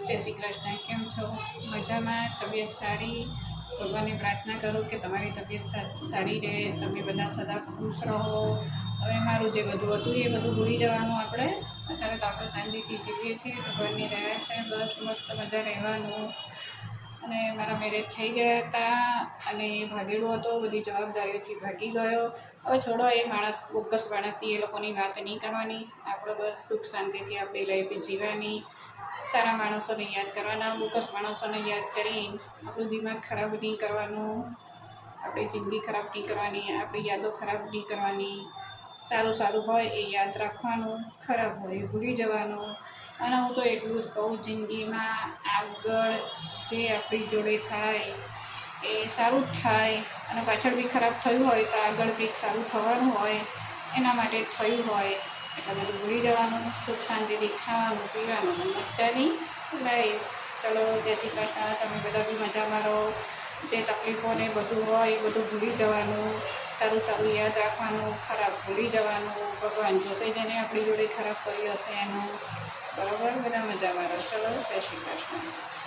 જય શ્રી કૃષ્ણ. કેમ છો? મજામાં? તબિયત સારી? ભગવાનને પ્રાર્થના કરું કે તમારી તબિયત સારી રહે, તમે બધા સદા ખુશ રહો. હવે મારું જે બધું હતું એ બધું ભૂલી જવાનું આપણે. અત્યારે તો આપણે શાંતિથી જીવીએ છીએ, ભગવાનની રહ્યા છે, બસ મસ્ત મજા રહેવાનું. અને મારા મેરેજ થઈ ગયા હતા અને એ ભાગેલો હતો, બધી જવાબદારીઓથી ભાગી ગયો. હવે છોડો, એ માણસ બોગસ માણસથી એ લોકોની વાત નહીં કરવાની. આપણે બસ સુખ શાંતિથી આપણી લાઈફ જીવવાની. સારા માણસોને યાદ કરવાના, બોગસ માણસોને યાદ કરી આપણું દિમાગ ખરાબ નહીં કરવાનું, આપણી જિંદગી ખરાબ નહીં કરવાની, આપણી યાદો ખરાબ નહીં કરવાની. સારું સારું હોય એ યાદ રાખવાનું, ખરાબ હોય એ ભૂલી જવાનું. અને હું તો એટલું જ કહું, જિંદગીમાં આગળ જે આપણી જોડે થાય એ સારું જ થાય. અને પાછળ બી ખરાબ થયું હોય તો આગળ કંઈક સારું થવાનું હોય, એના માટે થયું હોય. એટલે બધું ભૂલી જવાનું, સુખ શાંતિથી ખાવાનું પીવાનું અને મજાની લાઈફ. ચલો, જય શ્રી કૃષ્ણ. તમે બધા બી મજામાં રહો. જે તકલીફો ને બધું હોય એ બધું ભૂલી જવાનું, સારું સારું યાદ રાખવાનું, ખરાબ ભૂલી જવાનું. ભગવાન જોશે જેને આપણી જોડે ખરાબ કરી હશે એનું. બરાબર, બધા મજામાં રહો. ચલો, જય શ્રી કૃષ્ણ.